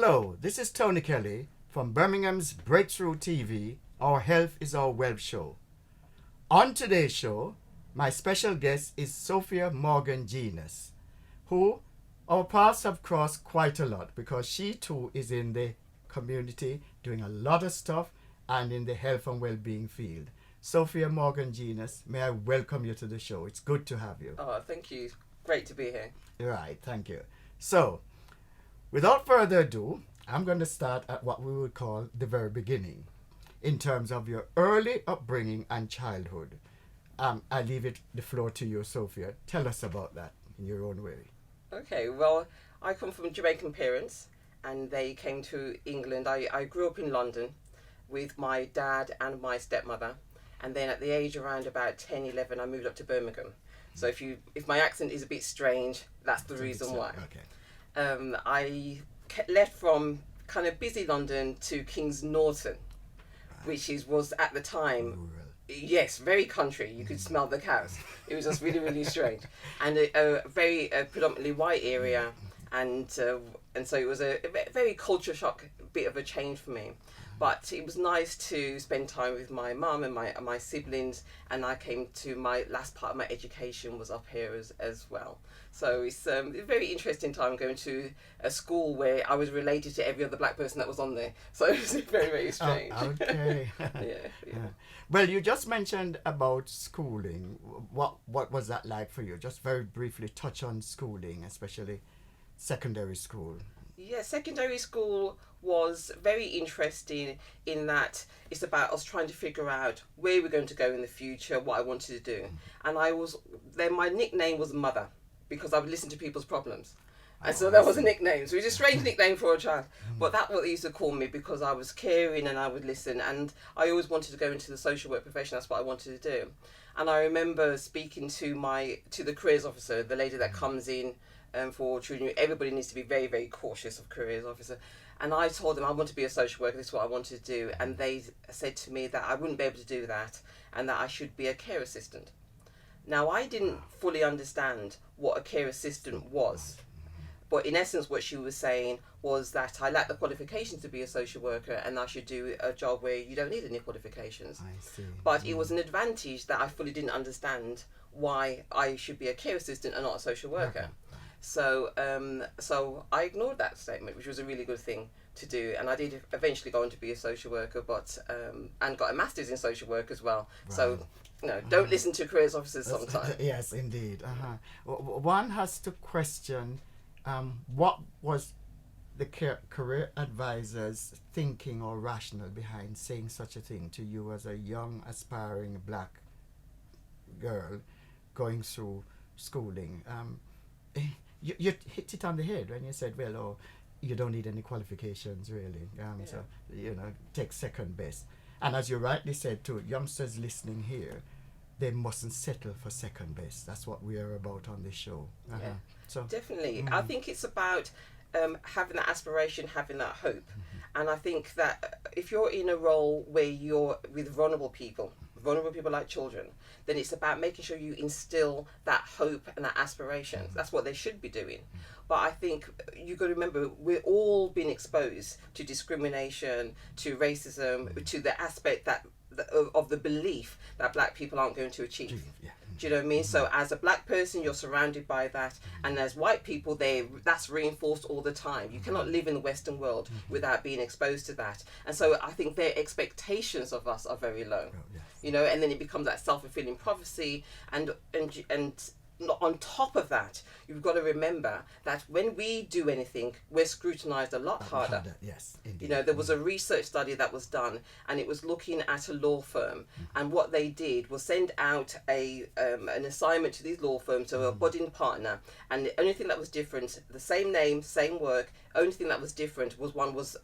Hello, this is Tony Kelly from Birmingham's Breakthrough TV, Our Health is Our Wealth show. On today's show, my special guest is Sophia Morgan Genus, who our paths have crossed quite a lot because she too is in the community doing a lot of stuff and in the health and well-being field. Sophia Morgan Genus, may I welcome you to the show. It's good to have you. Oh, thank you. Great to be here. Right, thank you. So, without further ado, I'm going to start at what we would call the very beginning in terms of your early upbringing and childhood. I leave the floor to you, Sophia. Tell us about that in your own way. Okay, well, I come from Jamaican parents and they came to England. I grew up in London with my dad and my stepmother. And then at the age around about 10, 11, I moved up to Birmingham. So if my accent is a bit strange, that's the reason why. Okay. I left from kind of busy London to Kings Norton, which was at the time, Rural. yes, very country. You could smell the cows. It was just really, really strange. And a very predominantly white area. And so it was a very culture shock, bit of a change for me. But it was nice to spend time with my mum and my siblings, and I came to my last part of my education was up here as well. So it's a very interesting time going to a school where I was related to every other black person that was on there. So it was very, very strange. Oh, okay. Yeah. Well, you just mentioned about schooling. What was that like for you? Just very briefly touch on schooling, especially secondary school. Yeah, secondary school was very interesting in that it's about us trying to figure out where we're going to go in the future, what I wanted to do. And my nickname was Mother because I would listen to people's problems. And so that was a nickname. So it was a strange nickname for a child. But that's what they used to call me because I was caring and I would listen. And I always wanted to go into the social work profession. That's what I wanted to do. And I remember speaking to the careers officer, the lady that comes in for children. Everybody needs to be very, very cautious of careers officer. And I told them I want to be a social worker, this is what I wanted to do. And they said to me that I wouldn't be able to do that and that I should be a care assistant. Now, I didn't fully understand what a care assistant was. But in essence, what she was saying was that I lacked the qualifications to be a social worker and I should do a job where you don't need any qualifications. I see. But it was an advantage that I fully didn't understand why I should be a care assistant and not a social worker. So I ignored that statement, which was a really good thing to do. And I did eventually go on to be a social worker, and got a master's in social work as well. Right. So, don't listen to careers officers sometimes. Yes, indeed. One has to question what was the career advisor's thinking or rationale behind saying such a thing to you as a young, aspiring black girl going through schooling. You hit it on the head when you said, well, you don't need any qualifications really. So, take second best. And as you rightly said too, youngsters listening here, they mustn't settle for second best. That's what we are about on this show. Yeah, so definitely. I think it's about having that aspiration, having that hope. And I think that if you're in a role where you're with vulnerable people like children, then it's about making sure you instill that hope and that aspiration. That's what they should be doing. But I think you've got to remember, we're all being exposed to discrimination, to racism, to the aspect of the belief that black people aren't going to achieve. Yeah. Do you know what I mean? So as a black person, you're surrounded by that. And as white people, that's reinforced all the time. You cannot live in the Western world without being exposed to that. And so I think their expectations of us are very low. And then it becomes that self-fulfilling prophecy. And on top of that, you've got to remember that when we do anything, we're scrutinized a lot harder. Yes, indeed. There was a research study that was done, and it was looking at a law firm, and what they did was send out an assignment to these law firms, so a budding partner, and the only thing that was different, the same name, same work, only thing that was different was one was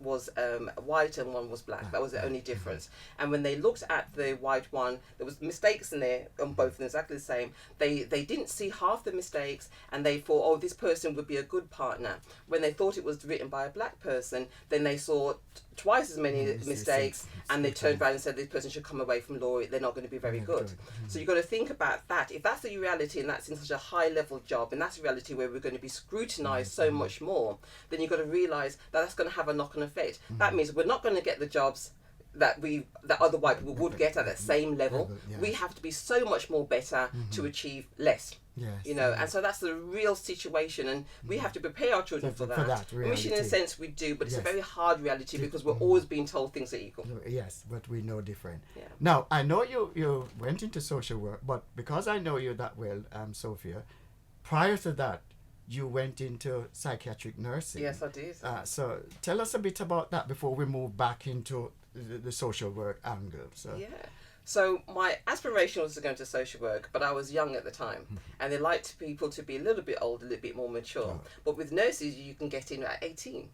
white and one was black. That was the only difference. And when they looked at the white one, there was mistakes in there on both of them, exactly the same. They didn't see half the mistakes, and they thought, this person would be a good partner. When they thought it was written by a black person, then they saw twice as many mistakes, and they turned around and said this person should come away from law, they're not going to be very good. So you've got to think about that. If that's the reality and that's in such a high level job, and that's a reality where we're going to be scrutinized so much more, then you've got to realise that that's going to have a knock-on effect. That means we're not going to get the jobs that other white people would get at that same level. Yes. We have to be so much more better to achieve less. Yes. You know, and so that's the real situation, and we have to prepare our children for that. Which in a sense we do, but it's a very hard reality because we're always being told things are equal. Yes, but we know different. Yeah. Now, I know you went into social work, but because I know you that well, Sophia, prior to that, you went into psychiatric nursing. Yes, I did. So tell us a bit about that before we move back into the social work angle. So. Yeah. So my aspiration was to go into social work, but I was young at the time, and they liked people to be a little bit older, a little bit more mature. But with nurses, you can get in at 18.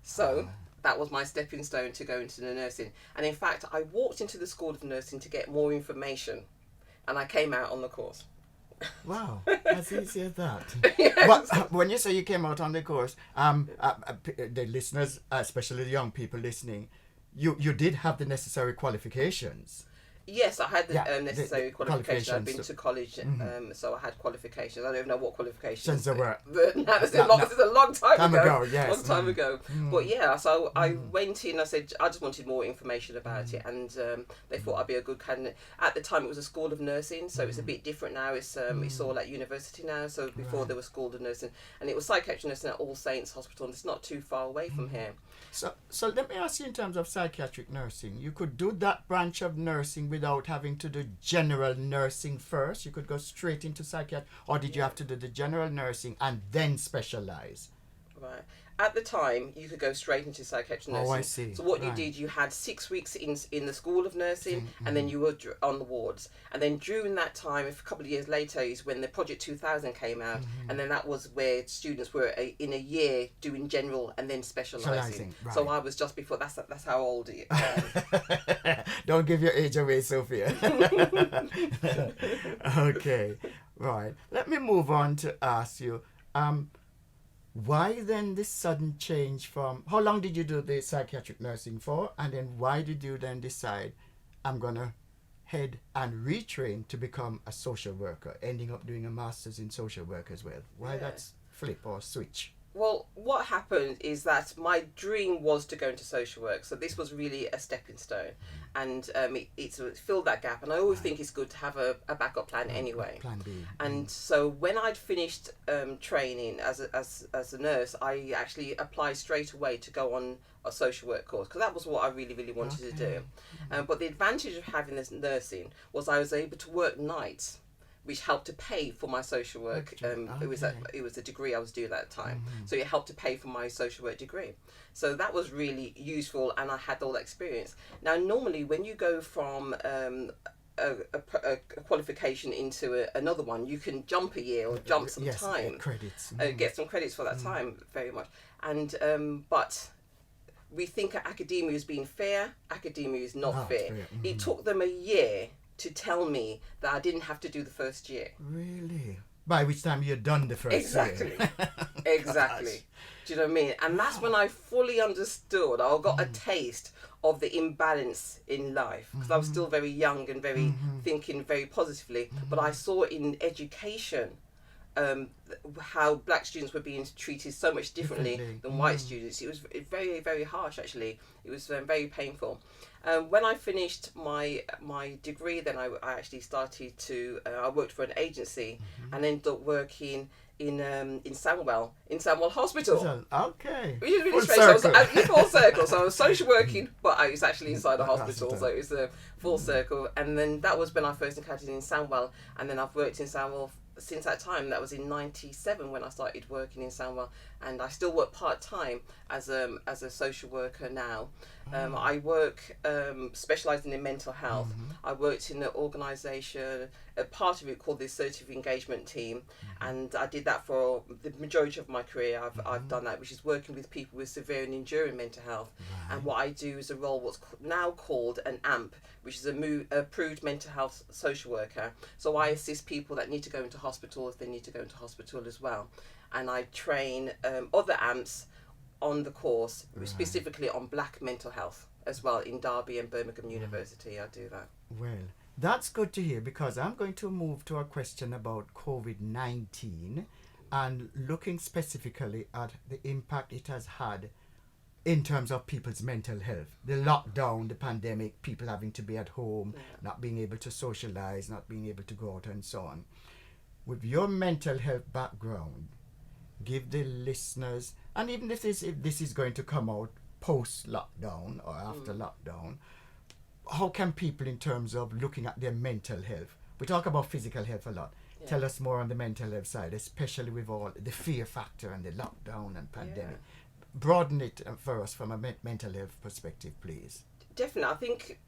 So that was my stepping stone to go into the nursing. And in fact, I walked into the School of Nursing to get more information, and I came out on the course. Wow, as easy as that. Yes. But when you say you came out on the course, the listeners, especially the young people listening, you did have the necessary qualifications. Yes, I had the necessary qualifications. I'd been so- to college, so I had qualifications. I don't even know what qualifications. Since there were. This is a long time ago. Yes. Long time ago. But yeah, so I went in. I said I just wanted more information about it, and they thought I'd be a good candidate. At the time, it was a School of Nursing, so it's a bit different now. It's all at university now. So before there was School of Nursing, and it was psychiatric nursing at All Saints Hospital, and it's not too far away from here. So let me ask you, in terms of psychiatric nursing, you could do that branch of nursing without having to do general nursing first? You could go straight into psychiatry, or did you have to do the general nursing and then specialize? Right. At the time, you could go straight into psychiatric nursing. Oh, I see. So what you did, you had 6 weeks in the School of Nursing, and then you were on the wards. And then during that time, a couple of years later, is when the Project 2000 came out, and then that was where students were in a year doing general and then specialising. Right. So I was just before. That's how old it. Don't give your age away, Sophia. Okay, right. Let me move on to ask you. Why then this sudden change from, how long did you do the psychiatric nursing for? And then why did you then decide, I'm going to head and retrain to become a social worker, ending up doing a master's in social work as well? Why that flip or switch? Well, what happened is that my dream was to go into social work, so this was really a stepping stone, and it filled that gap. And I always think it's good to have a backup plan anyway. Plan B. And so when I'd finished training as a nurse, I actually applied straight away to go on a social work course, because that was what I really wanted to do. But the advantage of having this nursing was I was able to work nights, which helped to pay for my social work. It was a degree I was doing at the time, so it helped to pay for my social work degree. So that was really useful, and I had all that experience. Now, normally when you go from a qualification into another one, you can jump a year or jump some time. Credits. Get some credits for that time, very much. And but we think of academia as being fair. Academia is not fair. It took them a year to tell me that I didn't have to do the first year. Really? By which time you're done the first Exactly. year. Exactly. Do you know what I mean? And that's when I fully understood, I got a taste of the imbalance in life, because I was still very young and very thinking very positively, but I saw in education how black students were being treated so much differently than white students. It was very, very harsh, actually. It was very painful. When I finished my degree, then I actually started to, I worked for an agency and ended up working in Sandwell Hospital. Okay. Which is really Full strange. circle. So I was full circle. So I was social working, but I was actually inside the hospital. So it was a full circle. And then that was when I first encountered in Sandwell. And then I've worked in Sandwell since that time. That was in '97 when I started working in Sandwell. And I still work part-time as a social worker now. I work specialising in mental health. I worked in an organisation, a part of it called the Assertive Engagement Team, and I did that for the majority of my career. I've done that, which is working with people with severe and enduring mental health. And what I do is a role what's now called an AMP, which is approved mental health social worker. So I assist people that need to go into hospital if they need to go into hospital as well. And I train other AMPs on the course, specifically on black mental health as well, in Derby and Birmingham University. I do that. Well, that's good to hear, because I'm going to move to a question about COVID-19. and looking specifically at the impact it has had in terms of people's mental health. The lockdown, the pandemic, people having to be at home, not being able to socialize, not being able to go out and so on. With your mental health background, give the listeners, and even if this is going to come out post-lockdown or after lockdown, how can people, in terms of looking at their mental health, we talk about physical health a lot, tell us more on the mental health side, especially with all the fear factor and the lockdown and pandemic. Broaden it for us from a mental health perspective, please. Definitely. I think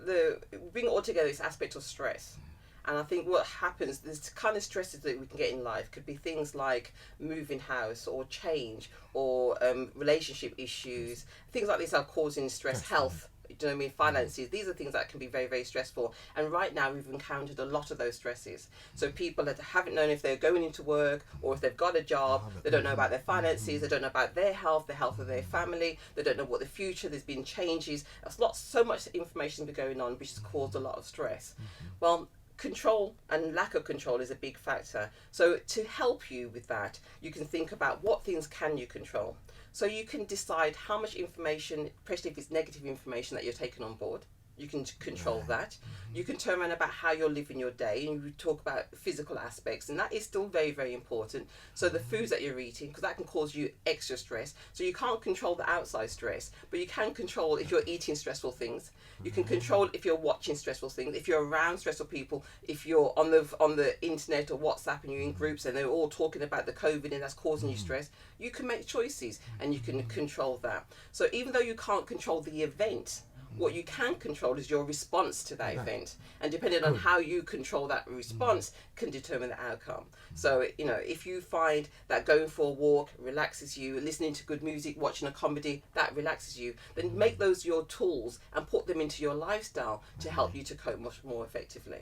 bring it all together, this aspect of stress. And I think what happens, this kind of stresses that we can get in life could be things like moving house or change or relationship issues. Things like this are causing stress, health. Do you know what I mean? Finances. These are things that can be very, very stressful. And right now we've encountered a lot of those stresses. So people that haven't known if they're going into work or if they've got a job, they don't know about their finances, they don't know about their health, the health of their family, they don't know what the future, there's been changes. There's so much information going on which has caused a lot of stress. Well, control and lack of control is a big factor. So to help you with that, you can think about what things can you control. So you can decide how much information, especially if it's negative information that you're taking on board, you can control that. You can turn around about how you're living your day, and you talk about physical aspects, and that is still very, very important. So the foods that you're eating, because that can cause you extra stress. So you can't control the outside stress, but you can control if you're eating stressful things. You can control if you're watching stressful things, if you're around stressful people, if you're on the internet or WhatsApp and you're in groups and they're all talking about the COVID and that's causing you stress. You can make choices and you can control that. So even though you can't control the event, what you can control is your response to that event, and depending on how you control that response can determine the outcome. So if you find that going for a walk relaxes you, listening to good music, watching a comedy, that relaxes you, then make those your tools and put them into your lifestyle to help you to cope much more effectively.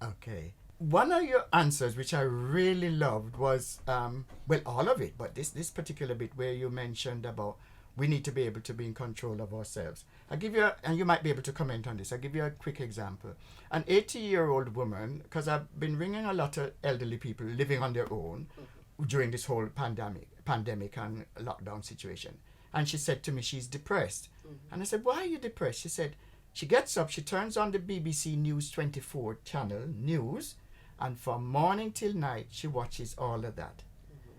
Okay. One of your answers, which I really loved, was all of it, but this particular bit where you mentioned about we need to be able to be in control of ourselves. I'll give you, and you might be able to comment on this, I'll give you a quick example. An 80-year-old woman, because I've been ringing a lot of elderly people living on their own during this whole pandemic and lockdown situation. And she said to me she's depressed. And I said, why are you depressed? She said, she gets up, she turns on the BBC News 24 channel, news, and from morning till night, she watches all of that.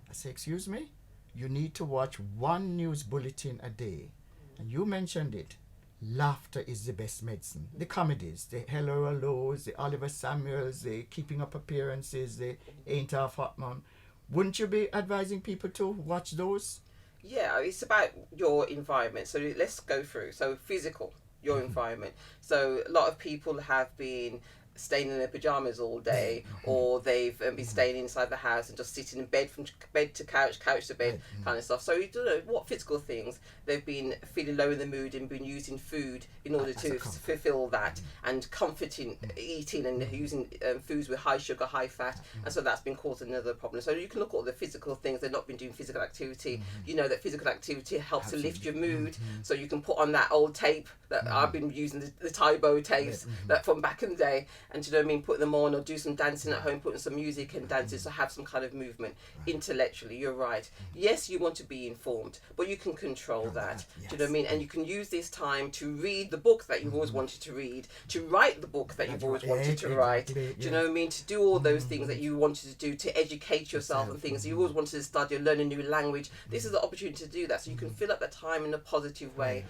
I said, excuse me? You need to watch one news bulletin a day. And you mentioned it. Laughter is the best medicine. The comedies, the Hello Hellos, the Oliver Samuels, the Keeping Up Appearances, the Ain't Half Hot Mom. Wouldn't you be advising people to watch those? Yeah, it's about your environment. So let's go through. So physical, your environment. So a lot of people have been staying in their pajamas all day, or they've been staying inside the house and just sitting in bed, from bed to couch, couch to bed, kind of stuff. So you don't know what physical things they've been feeling low in the mood and been using food in order to fulfill that, and comforting eating and using foods with high sugar, high fat, and so that's been causing another problem. So you can look at all the physical things. They've not been doing physical activity. You know that physical activity helps to lift your mood. So you can put on that old tape that I've been using, the Tybo tapes that from back in the day. And do you know what I mean? Put them on, or do some dancing at home, putting some music and dancing, so have some kind of movement. Intellectually, you're right. Yes, you want to be informed, but you can control that. Do you know what I mean? And you can use this time to read the book that you've always wanted to read, to write the book that you've always wanted to write. Do you know what I mean? To do all those things that you wanted to do, to educate yourself and things. You always wanted to study or learn a new language. This is the opportunity to do that, so you can fill up that time in a positive way.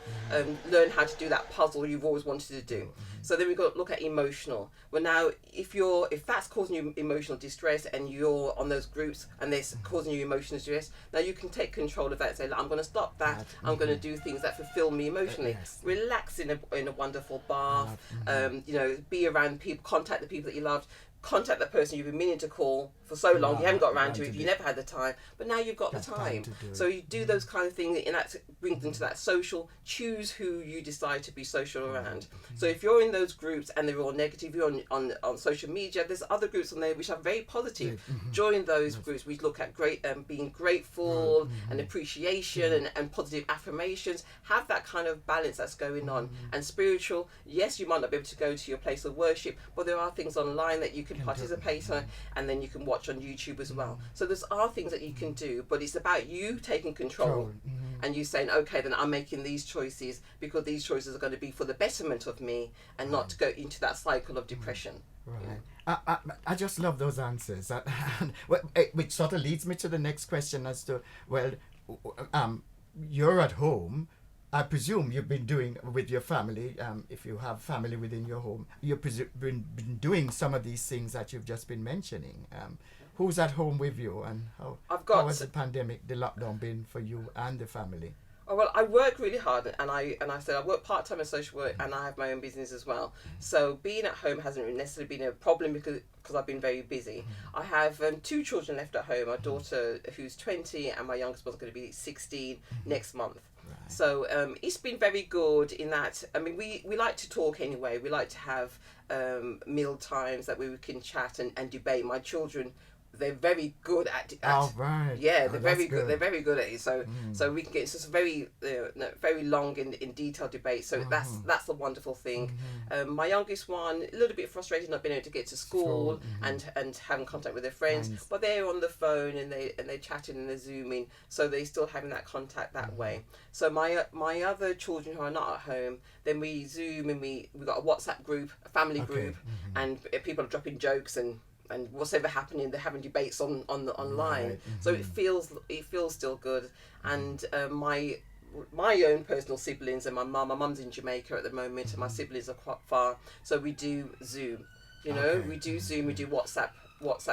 Learn how to do that puzzle you've always wanted to do. So then we've got to look at emotional. Well, now if that's causing you emotional distress and you're on those groups and they're causing you emotional distress, now you can take control of that and say, I'm going to stop that. I'm going to do things that fulfill me emotionally. Relax in a wonderful bath. Be around people, contact the people that you loved. Contact that person you've been meaning to call for so long, you haven't got around to it, you never had the time, but now you've got the time. So you do those kind of things, and that brings them to that social. Choose who you decide to be social around. So if you're in those groups and they're all negative, you're on social media, there's other groups on there which are very positive. Join those groups. We look at being grateful and appreciation and positive affirmations. Have that kind of balance that's going on. And spiritual, yes, you might not be able to go to your place of worship, but there are things online that you can can participate on, and then you can watch on YouTube as well. So there are things that you can do, but it's about you taking control and you saying, okay, then I'm making these choices because these choices are going to be for the betterment of me and not to go into that cycle of depression. Right. I just love those answers, which sort of leads me to the next question as to, well, you're at home. I presume you've been doing with your family, if you have family within your home, you've been doing some of these things that you've just been mentioning. Who's at home with you, and how has the pandemic, the lockdown been for you and the family? Oh, well, I work really hard, and I said I work part-time in social work, and I have my own business as well. So being at home hasn't necessarily been a problem because I've been very busy. I have 2 children left at home, a daughter who's 20 and my youngest one's going to be 16 next month. Right. So it's been very good in that, I mean, we like to talk anyway. We like to have meal times that we can chat and debate. My children, they're very good at right. Yeah, they're very good. They're very good at it. So we can get into some very very long in detailed debate. So that's a wonderful thing. My youngest one, a little bit frustrated not being able to get to school and having contact with their friends, but they're on the phone and they're chatting and they're zooming, so they're still having that contact that way. So my other children who are not at home, then we Zoom and we got a WhatsApp group, a family group, and people are dropping jokes and what's ever happening, they're having debates online. Right. So it feels still good. And my own personal siblings and my mum's in Jamaica at the moment, and my siblings are quite far, so we do Zoom. We do Zoom, we do WhatsApp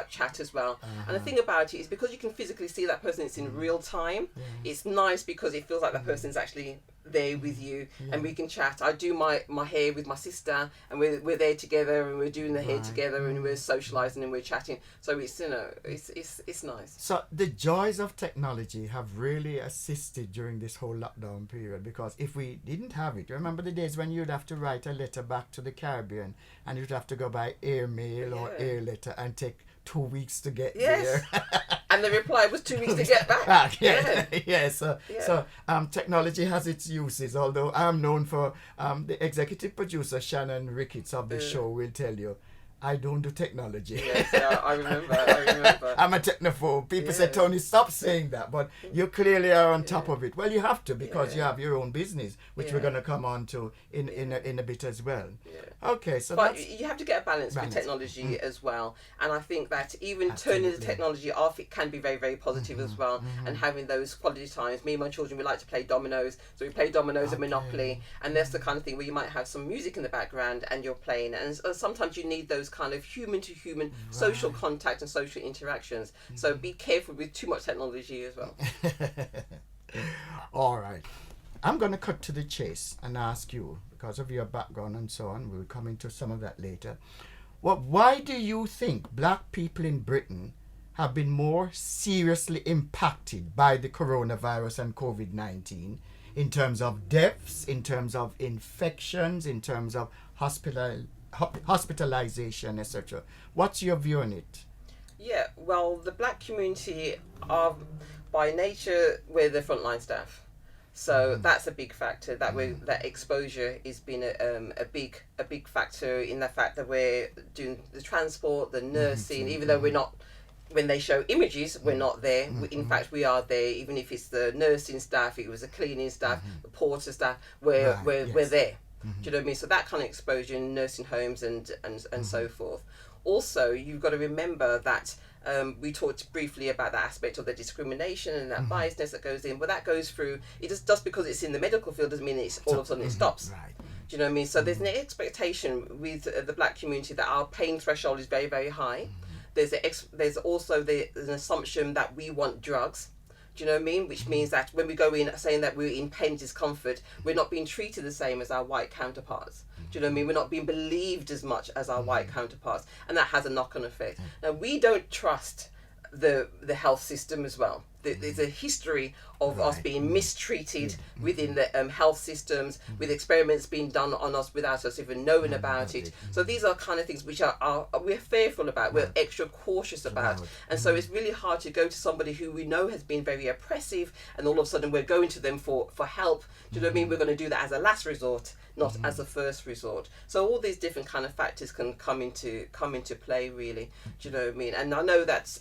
chat as well. And the thing about it is, because you can physically see that person, it's in real time. It's nice because it feels like that person's actually there with you, and we can chat. I do my hair with my sister, and we're there together, and we're doing the hair together, and we're socializing and we're chatting. So it's it's nice. So the joys of technology have really assisted during this whole lockdown period, because if we didn't have it, remember the days when you'd have to write a letter back to the Caribbean and you'd have to go by airmail or air letter and take 2 weeks to get there. And the reply was 2 weeks to get back. So technology has its uses, although I'm known for the executive producer Shannon Ricketts of the show will tell you, I don't do technology. Yes, I remember. I'm a technophobe. People say, Tony, stop saying that. But you clearly are on top of it. Well, you have to, because you have your own business, which we're going to come on to in a bit as well. Yeah. Okay, so but you have to get a balance with technology as well. And I think that even turning the technology off, it can be very, very positive as well. And having those quality times. Me and my children, we like to play dominoes. So we play dominoes and Monopoly. And that's the kind of thing where you might have some music in the background and you're playing. And sometimes you need those kind of human to human social contact and social interactions. So be careful with too much technology as well. All right. I'm going to cut to the chase and ask you, because of your background and so on, we'll come into some of that later. Well, why do you think black people in Britain have been more seriously impacted by the coronavirus and COVID-19 in terms of deaths, in terms of infections, in terms of hospitalization, etc.? What's your view on it? Yeah, well, the black community are, by nature, we're the frontline staff. So that's a big factor. That exposure has been a big factor in the fact that we're doing the transport, the nursing. Even though we're not, when they show images, we're not there. In fact, we are there. Even if it's the nursing staff, it was the cleaning staff, the porter staff, we're there. Do you know what I mean? So that kind of exposure in nursing homes and so forth. Also, you've got to remember that we talked briefly about that aspect of the discrimination and that biasness that goes in. Well, that goes through, it just because it's in the medical field doesn't mean it's all of a sudden it stops. Right. Do you know what I mean? So there's an expectation with the black community that our pain threshold is very, very high. There's also an assumption that we want drugs. Do you know what I mean? Which means that when we go in saying that we're in pain, discomfort, we're not being treated the same as our white counterparts. Do you know what I mean? We're not being believed as much as our white counterparts, and that has a knock-on effect. Now, we don't trust the health system as well. there's a history of us Right. being mistreated within the health systems, with experiments being done on us without us even knowing about it. So these are kind of things which are we're fearful about, we're extra cautious about. And so it's really hard to go to somebody who we know has been very oppressive, and all of a sudden we're going to them for help. Do you know what I mean? We're going to do that as a last resort, not as a first resort. So all these different kind of factors can come into play, really. Do you know what I mean? And I know that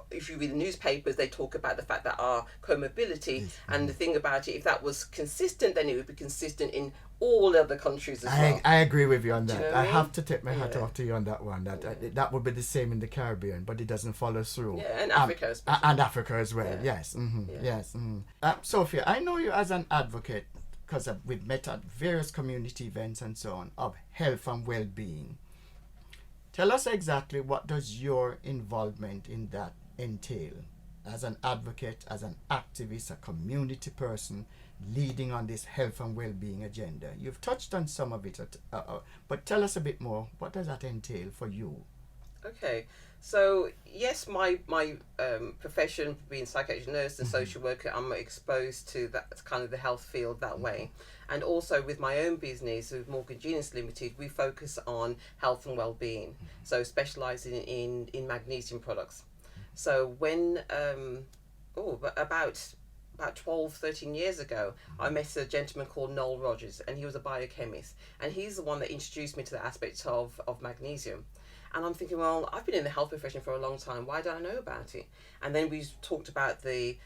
if you read the newspapers, they talk about the fact that our comorbidity, and the thing about it, if that was consistent, then it would be consistent in all other countries as well. I agree with you on that. Do you know what I I mean? have to take my hat off to you on that one. That would be the same in the Caribbean, but it doesn't follow through. Yeah, and Africa especially. And Africa as well. Yeah. Yes. Yeah. Yes. Sophia, I know you as an advocate, because we've met at various community events and so on, of health and well-being. Tell us exactly, what does your involvement in that entail as an advocate, as an activist, a community person leading on this health and well-being agenda? You've touched on some of it, but tell us a bit more. What does that entail for you? Okay, so yes, my profession, being psychiatric nurse and social worker, I'm exposed to that kind of the health field that way. And also with my own business, with Morgan Genus Limited, we focus on health and well-being, so specialising in magnesium products. So when, about 12, 13 years ago, I met a gentleman called Noel Rogers, and he was a biochemist, and he's the one that introduced me to the aspect of magnesium. And I'm thinking, well, I've been in the health profession for a long time. Why don't I know about it? And then we talked about the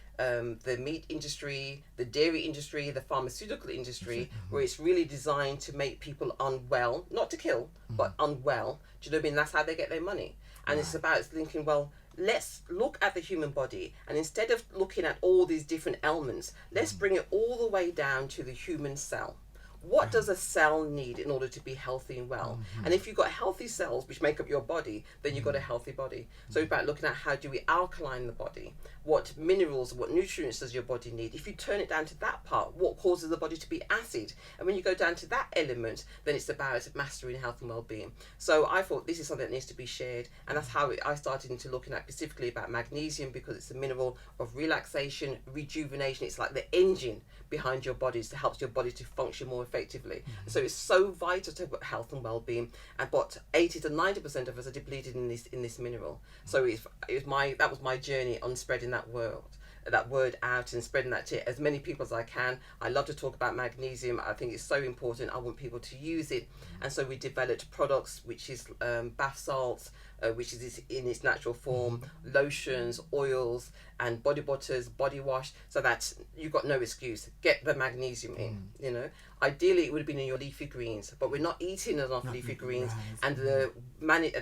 meat industry, the dairy industry, the pharmaceutical industry, where it's really designed to make people unwell, not to kill, but unwell. Do you know what I mean? That's how they get their money. And it's about thinking, well, let's look at the human body, and instead of looking at all these different elements, let's bring it all the way down to the human cell. What does a cell need in order to be healthy and well? And if you've got healthy cells which make up your body, then you've got a healthy body. So it's about looking at how do we alkaline the body? What minerals, what nutrients does your body need? If you turn it down to that part, what causes the body to be acid? And when you go down to that element, then it's about mastering health and well-being. So I thought this is something that needs to be shared, and that's how I started into looking at specifically about magnesium, because it's a mineral of relaxation, rejuvenation. It's like the engine behind your body, to help your body to function more effectively. So it's so vital to health and well-being, and but 80 to 90% of us are depleted in this mineral. So that was my journey on spreading that word out and spreading that to as many people as I can. I love to talk about magnesium. I think it's so important. I want people to use it. And so we developed products, which is bath salts, which is in its natural form, lotions, oils, and body butters, body wash, so that you've got no excuse. Get the magnesium in, you know. Ideally, it would have been in your leafy greens, but we're not eating enough leafy greens, and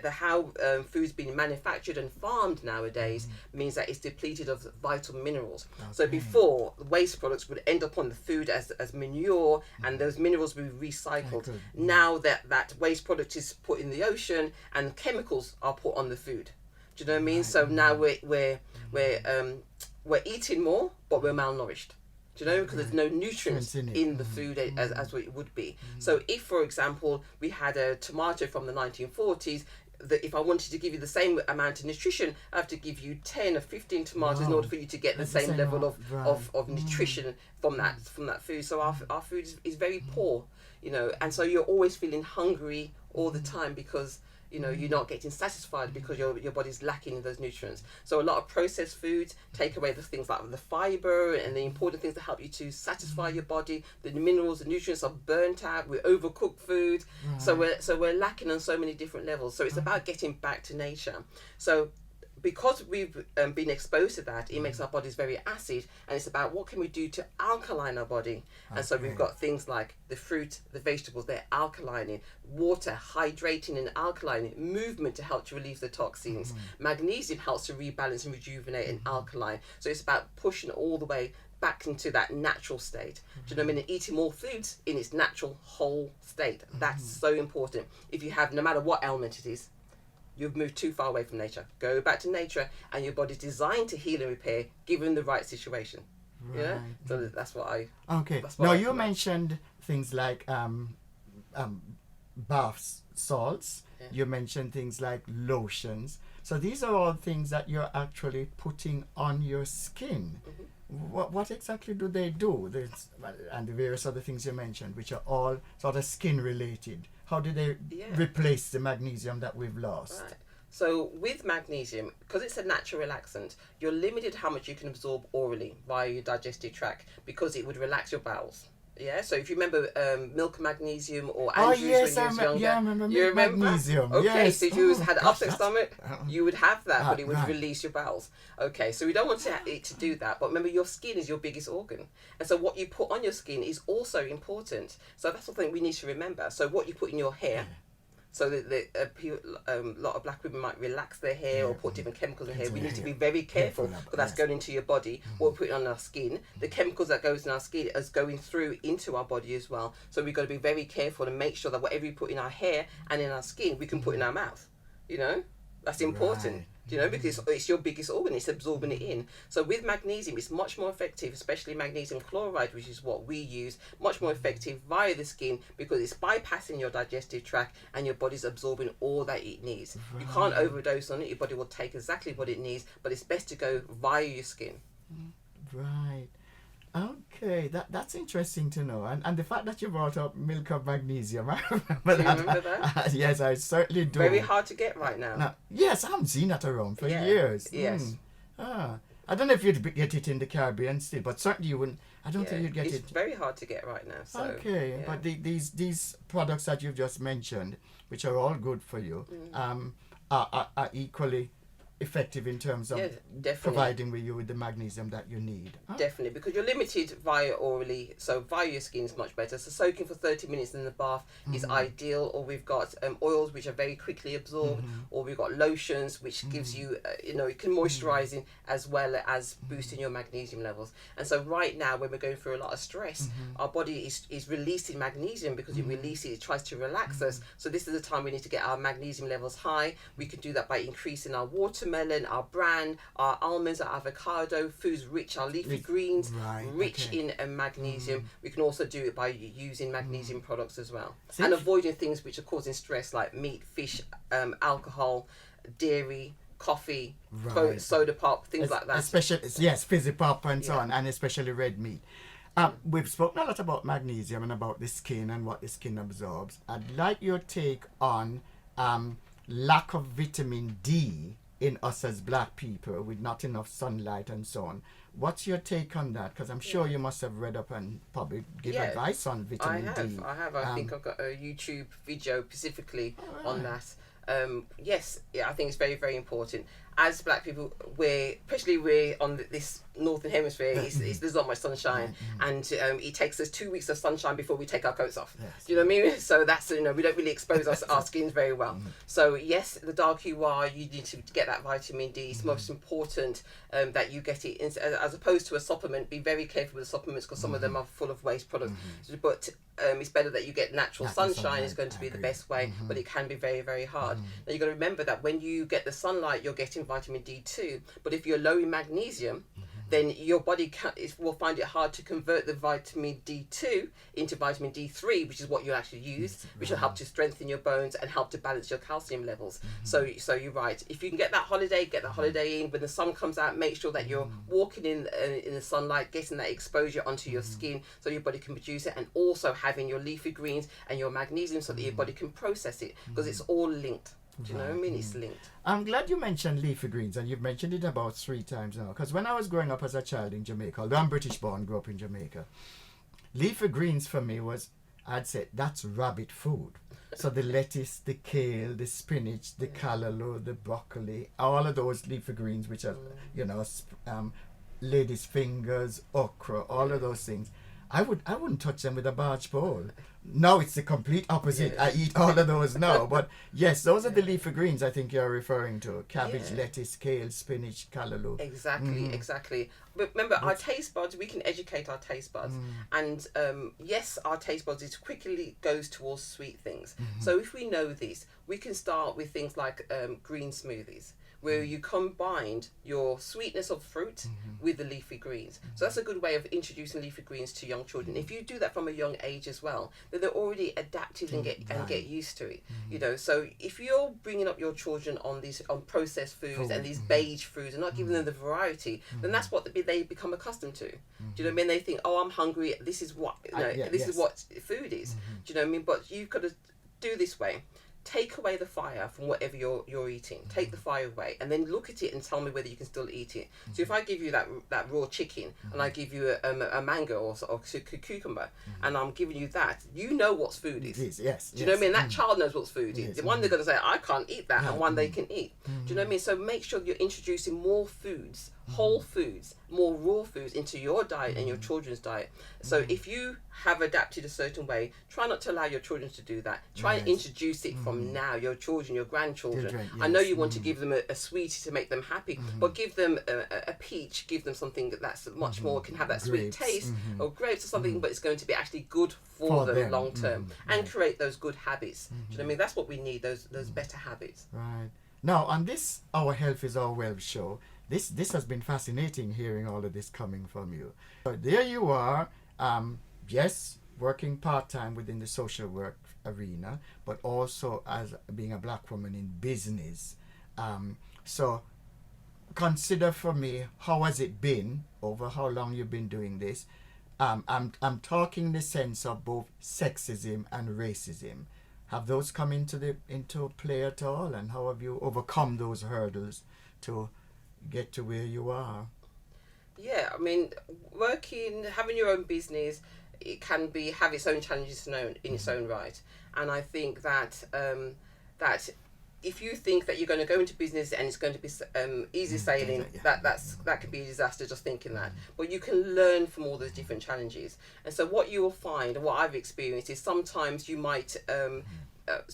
how food's being manufactured and farmed nowadays means that it's depleted of vital minerals. So before, the waste products would end up on the food as manure, and those minerals would be recycled. Now that waste product is put in the ocean, and chemicals are put on the food. Do you know what I mean? So now we're eating more, but we're malnourished. Do you know? Because there's no nutrients in the food as what it would be. So if, for example, we had a tomato from the 1940s, if I wanted to give you the same amount of nutrition, I have to give you 10 or 15 tomatoes in order for you to get the same level of nutrition from that food. So our food is very poor, you know, and so you're always feeling hungry all the time, because you know you're not getting satisfied because your body's lacking in those nutrients. So a lot of processed foods take away the things like the fiber and the important things that help you to satisfy your body. The minerals, the nutrients are burnt out. We overcook food, so we're lacking on so many different levels. So it's about getting back to nature. So because we've been exposed to that, it makes our bodies very acid, and it's about what can we do to alkaline our body. And so we've got things like the fruit, the vegetables, they're alkalining, water, hydrating and alkalining, movement to help to release the toxins. Magnesium helps to rebalance and rejuvenate and alkaline. So it's about pushing all the way back into that natural state. Do you know what I mean? And eating more foods in its natural whole state. That's so important. If you have, no matter what ailment it is, you've moved too far away from nature. Go back to nature, and your body's designed to heal and repair given the right situation. Yeah, so that's what I. Okay. That's what Now I you recommend. mentioned things like bath salts. Yeah. You mentioned things like lotions. So these are all things that you're actually putting on your skin. What exactly do they do? And the various other things you mentioned, which are all sort of skin related. How do they replace the magnesium that we've lost? Right. So with magnesium, because it's a natural relaxant, you're limited how much you can absorb orally via your digestive tract because it would relax your bowels. Yeah, so if you remember Milk Magnesium or Andrews when you was younger, yeah, I remember you remember? Magnesium. Okay, Yes. so if you had an Gosh, upset stomach, you would have that, but it would right. release your bowels. Okay, so we don't want it to do that, but remember your skin is your biggest organ, and so what you put on your skin is also important. So that's the thing we need to remember. So what you put in your hair. So that a lot of black women might relax their hair or put different chemicals in hair. We need to be very careful because that's going into your body. What we're putting on our skin, the chemicals that goes in our skin is going through into our body as well. So we've got to be very careful and make sure that whatever we put in our hair and in our skin, we can put in our mouth. You know, that's important. Right. You know, because it's your biggest organ, it's absorbing it in. So with magnesium, it's much more effective, especially magnesium chloride, which is what we use, much more effective via the skin because it's bypassing your digestive tract and your body's absorbing all that it needs. You can't overdose on it, your body will take exactly what it needs, but it's best to go via your skin. Right. Okay, that's interesting to know. And the fact that you brought up milk of magnesium, I remember Do you remember that? Yes, I certainly do. Very hard to get right now. Yes, I haven't seen that around for years. Yes. I don't know if you'd get it in the Caribbean still, but certainly you wouldn't. I don't think you'd get it. It's very hard to get right now. So, okay, but these products that you've just mentioned, which are all good for you, are equally effective in terms of providing you with the magnesium that you need. Definitely, because you're limited via orally, so via your skin is much better. So soaking for 30 minutes in the bath is ideal, or we've got oils which are very quickly absorbed, or we've got lotions which gives you, it can moisturising as well as boosting your magnesium levels. And so right now when we're going through a lot of stress, our body is releasing magnesium because it tries to relax us. So this is the time we need to get our magnesium levels high. We can do that by increasing our watermelon, our bran, our almonds, our avocado, foods rich, our leafy greens, rich in magnesium. We can also do it by using magnesium products as well. And avoiding things which are causing stress like meat, fish, alcohol, dairy, coffee, soda pop, things like that. Especially, fizzy pop and so on, and especially red meat. We've spoken a lot about magnesium and about the skin and what the skin absorbs. I'd like your take on lack of vitamin D in us as black people with not enough sunlight and so on. What's your take on that? Because I'm sure you must have read up and probably give advice on vitamin D. I have. I think I've got a YouTube video specifically on that. I think it's very, very important. As black people, especially we're on this northern hemisphere, there's not much sunshine, and it takes us 2 weeks of sunshine before we take our coats off. Do you know what I mean? So that's, we don't really expose our skins very well. So yes, the darker you are, you need to get that vitamin D. It's most important that you get it as opposed to a supplement. Be very careful with the supplements because some of them are full of waste products. But it's better that you get natural sunshine. Is going to be the best way, but it can be very, very hard. Now you got to remember that when you get the sunlight, you're getting vitamin D2, but if you're low in magnesium, then your body will find it hard to convert the vitamin D2 into vitamin D3, which is what you actually use, which will help to strengthen your bones and help to balance your calcium levels. So you're right. If you can get that holiday in. When the sun comes out, make sure that you're walking in the sunlight, getting that exposure onto your skin so your body can produce it, and also having your leafy greens and your magnesium so that your body can process it, because it's all linked. Do you know what I mean? It's linked. I'm glad you mentioned leafy greens, and you've mentioned it about 3 times now. Because when I was growing up as a child in Jamaica, although I'm British born, grew up in Jamaica, leafy greens for me was, I'd say, that's rabbit food. So the lettuce, the kale, the spinach, the callaloo, the broccoli, all of those leafy greens, which are, ladies' fingers, okra, all of those things. I wouldn't touch them with a barge pole. Now it's the complete opposite. I eat all of those now. But yes, those are the leafy greens I think you're referring to. Cabbage, lettuce, kale, spinach, callaloo. Exactly. But remember, our taste buds, we can educate our taste buds. And yes, our taste buds quickly goes towards sweet things. So if we know this, we can start with things like green smoothies, where you combined your sweetness of fruit with the leafy greens. So that's a good way of introducing leafy greens to young children. If you do that from a young age as well, then they're already adapted and get used to it. You know, so if you're bringing up your children on processed foods and these beige foods and not giving them the variety, then that's what they become accustomed to. Do you know what I mean? They think, oh, I'm hungry. This is what this is what food is. Do you know what I mean? But you've got to do this way. Take away the fire from whatever you're eating. Take the fire away, and then look at it and tell me whether you can still eat it. So if I give you that raw chicken and I give you a mango or cucumber, and I'm giving you that, you know what's food is. It is, yes. Do you know what I mean? That child knows what's food is. Yes, The one they're going to say, I can't eat that, and one they can eat. Do you know what I mean? So make sure you're introducing more foods, whole foods, more raw foods into your diet and your children's diet. So if you have adapted a certain way, try not to allow your children to do that. Try and introduce it from now, your children, your grandchildren. I know you want to give them a sweetie to make them happy, but give them a peach, give them something that's much more, can have that sweet taste, or grapes or something, but it's going to be actually good for them long term, and create those good habits. Do you know what I mean? That's what we need, those better habits. Right. Now, on this Our Health is Our Wealth show, this has been fascinating hearing all of this coming from you. So there you are, yes, working part-time within the social work arena, but also as being a black woman in business. So consider for me, how has it been over how long you've been doing this? I'm talking in the sense of both sexism and racism. Have those come into play at all, and how have you overcome those hurdles to get to where you are? Yeah, I mean, having your own business, it can have its own challenges in its own right. And I think that that if you think that you're going to go into business and it's going to be easy sailing, that could be a disaster just thinking that. But you can learn from all those different challenges. And so what you will find, and what I've experienced, is sometimes you might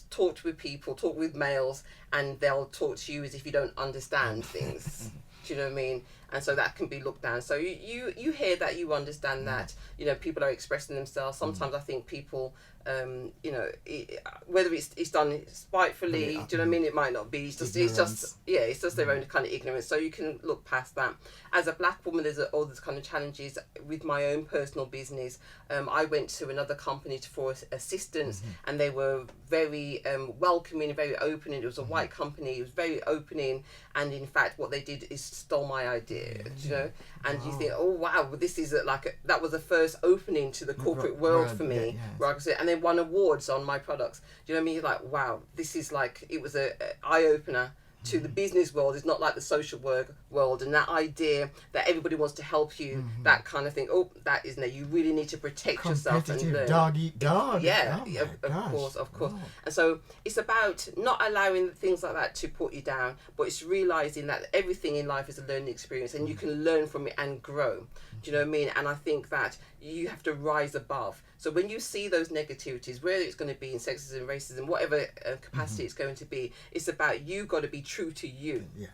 talk with males, and they'll talk to you as if you don't understand things. Do you know what I mean? And so that can be looked down. So you hear that, you understand that, you know, people are expressing themselves. Sometimes I think people, whether it's done spitefully, do you know what I mean? It might not be. It's just their own kind of ignorance. So you can look past that. As a black woman, there's all these kind of challenges with my own personal business. I went to another company for assistance, and they were very welcoming, very open. And it was a white company. It was very opening, and in fact, what they did is stole my idea. You know, and you think, oh wow, this is that was the first opening to the corporate world for me, where I could say, and they won awards on my products. Do you know what I mean? You're like, wow, this is it was a eye opener to the business world. It's not like the social work world, and that idea that everybody wants to help you, that kind of thing. Oh, that isn't it. You really need to protect yourself and learn. Dog eat dog. Yeah, of course. Wow. And so it's about not allowing things like that to put you down, but it's realizing that everything in life is a learning experience, and you can learn from it and grow. Do you know what I mean? And I think that you have to rise above. So when you see those negativities, whether it's going to be in sexism, racism, whatever capacity it's going to be, it's about you got to be true to you. Yeah.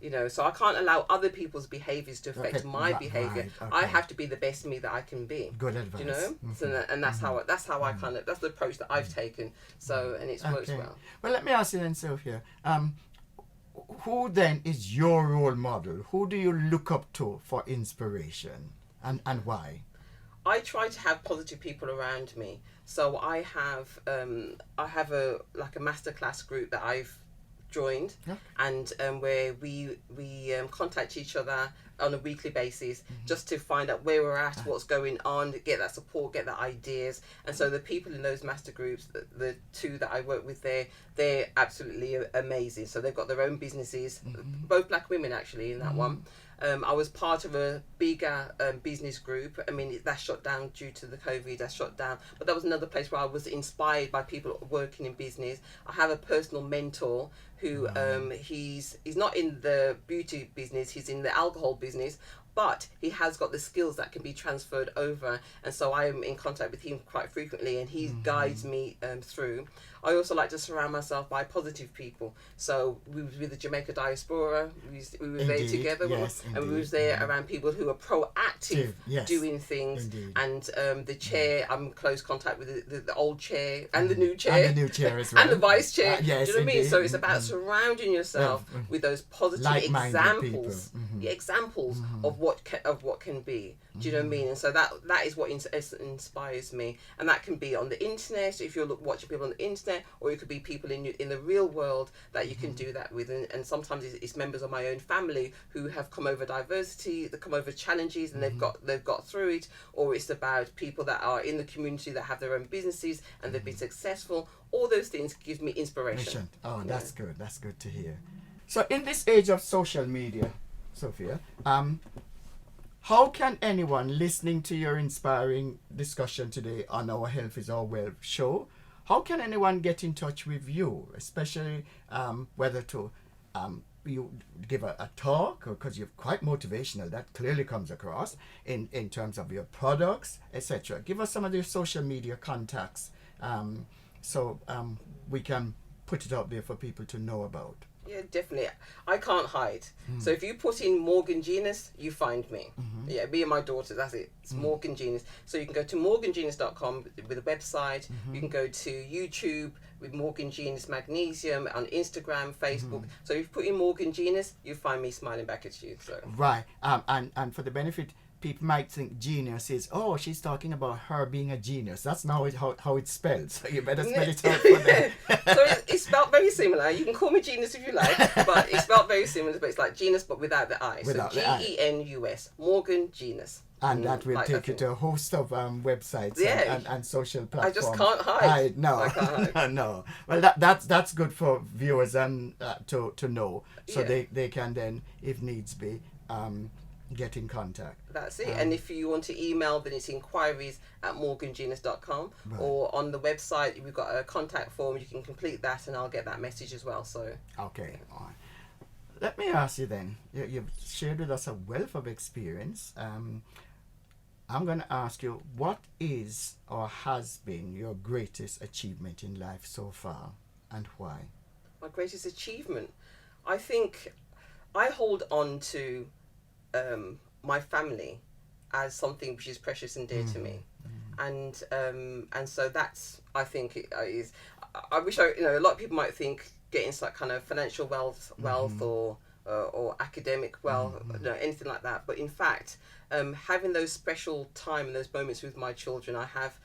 You know, so I can't allow other people's behaviours to affect my behaviour. Right, I have to be the best me that I can be. Good advice. You know, so and that's how I kind of, that's the approach that I've taken. So and it's worked well. Well, let me ask you then, Sophia. Who then is your role model? Who do you look up to for inspiration, and why? I try to have positive people around me. So I have a masterclass group that I've joined, and where we contact each other on a weekly basis, just to find out where we're at, what's going on, get that support, get the ideas. And so the people in those master groups, the two that I work with there, they're absolutely amazing. So they've got their own businesses, both black women actually in that one. I was part of a bigger business group. I mean, that shut down due to the COVID, that shut down. But that was another place where I was inspired by people working in business. I have a personal mentor who he's not in the beauty business, he's in the alcohol business, but he has got the skills that can be transferred over, and so I am in contact with him quite frequently, and he guides me through. I also like to surround myself by positive people. So we was with the Jamaica diaspora. We were there together, yes, and we was there around people who are proactive, yes, doing things. indeed. And the chair, I'm in close contact with the old chair and the new chair, and the new chair as well, and the vice chair. yes, Do you know what I mean? indeed. So it's about surrounding yourself with those positive Like-minded examples, people. examples of what can be. Do you know what I mean? And so that is what inspires me, and that can be on the internet if you're watching people on the internet, or it could be people in the real world that you can do that with. And sometimes it's members of my own family who have come over diversity, that come over challenges, and they've got through it. Or it's about people that are in the community that have their own businesses and they've been successful. All those things give me inspiration. Oh, that's good. That's good to hear. So in this age of social media, Sophia, how can anyone listening to your inspiring discussion today on our Health is Our Wealth show, how can anyone get in touch with you, especially whether to you give a talk, because you're quite motivational, that clearly comes across in terms of your products, etc. Give us some of your social media contacts so we can put it out there for people to know about. Yeah, definitely. I can't hide. So if you put in Morgan Genus, you find me. Yeah, me and my daughter, that's it. It's Morgan Genus. So you can go to morgangenus.com with a website. You can go to YouTube with Morgan Genus Magnesium, on Instagram, Facebook. So if you put in Morgan Genus, you find me smiling back at you. So Right. And for the benefit, people might think genius is, oh, she's talking about her being a genius. That's not how it's spelled. So you better spell it out for them. So it's spelled very similar. You can call me Genus if you like, but it's spelled very similar. But it's like Genus, but without the I. Without so the I. Genus, Morgan Genus. And that will like take you to a host of websites and social platforms. I just can't hide. No, I can't hide. no. Well, that's good for viewers and to know, so they can then, if needs be, get in contact. That's it. And if you want to email, then it's inquiries@morgangenus.com, or on the website we've got a contact form. You can complete that, and I'll get that message as well. So okay, all right. Let me ask you then. You've shared with us a wealth of experience. I'm going to ask you, what is or has been your greatest achievement in life so far, and why? My greatest achievement, I think, I hold on to my family as something which is precious and dear to me, and so that's, I think it is. I wish a lot of people might think getting some kind of financial wealth or academic wealth, anything like that. But in fact, having those special time and those moments with my children. I have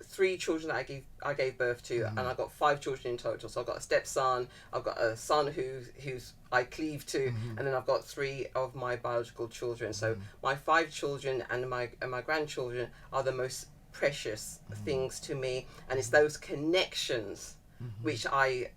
3 children that I gave birth to, and I've got 5 children in total. So I've got a stepson, I've got a son who's I cleave to, and then I've got 3 of my biological children. So my 5 children and my grandchildren are the most precious things to me, and it's those connections which I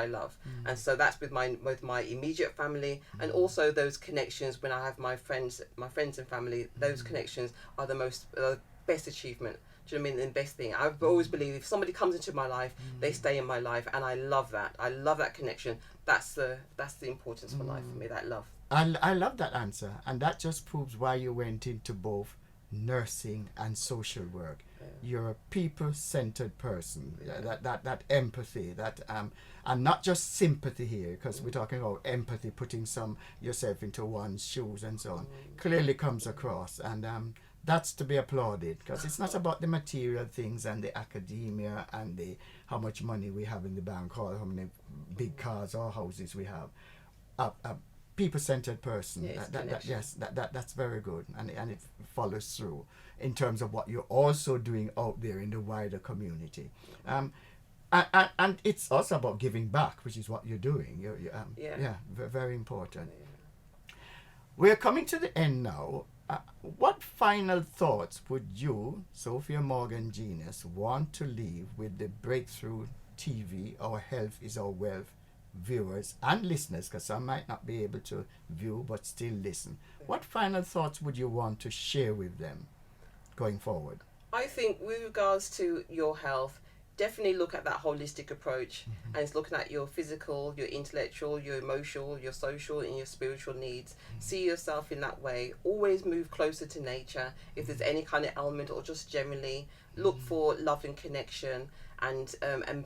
love. And so that's with my immediate family, and also those connections when I have my friends and family. Those connections are the best achievement. Do you know what I mean? The best thing. I've always believed if somebody comes into my life, they stay in my life, and I love that. I love that connection. That's the importance for life for me. That love. I love that answer, and that just proves why you went into both nursing and social work. You're a people-centered person. That empathy, and not just sympathy here, because we're talking about empathy, putting yourself into one's shoes and so on, clearly comes across, and that's to be applauded, because it's not about the material things and the academia and how much money we have in the bank or how many big cars or houses we have. A people-centered person. That's very good, and it follows through in terms of what you're also doing out there in the wider community. And it's also about giving back, which is what you're doing. Very important. We're coming to the end now. What final thoughts would you, Sophia Morgan Genus, want to leave with the Breakthrough TV, Our Health is Our Wealth, viewers and listeners, because some might not be able to view but still listen? What final thoughts would you want to share with them going forward? I think with regards to your health, definitely look at that holistic approach, and it's looking at your physical, your intellectual, your emotional, your social, and your spiritual needs. See yourself in that way. Always move closer to nature if there's any kind of ailment, or just generally look for love and connection, and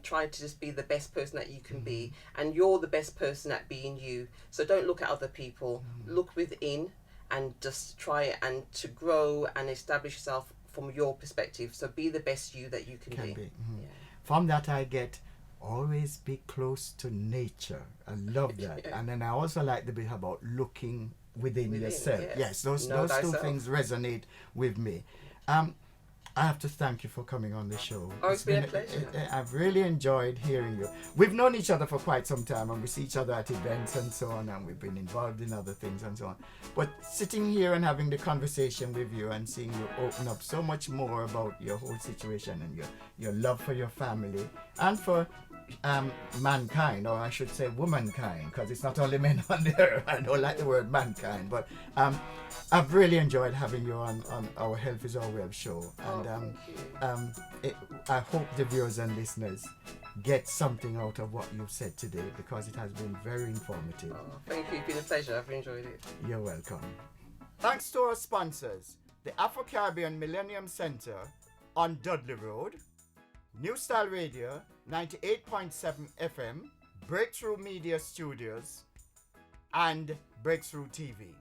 try to just be the best person that you can be. And you're the best person at being you. So don't look at other people. Look within, and just try and to grow and establish yourself from your perspective. So be the best you that you can be. Yeah. From that I get, always be close to nature. I love that. And then I also like the bit about looking within yourself. Yes. Yes, those two things resonate with me. I have to thank you for coming on the show. Oh, it's been a pleasure. I've really enjoyed hearing you. We've known each other for quite some time, and we see each other at events and so on, and we've been involved in other things and so on. But sitting here and having the conversation with you and seeing you open up so much more about your whole situation and your love for your family and for mankind, or I should say womankind, because it's not only men on there. I don't like the word mankind, but I've really enjoyed having you on our Health is Our Wealth show, and I hope the viewers and listeners get something out of what you've said today, because it has been very informative. Oh, thank you. It's been a pleasure. I've enjoyed it. You're welcome. Thanks to our sponsors, the Afro-Caribbean Millennium Center on Dudley Road, New Style Radio, 98.7 FM, Breakthrough Media Studios, and Breakthrough TV.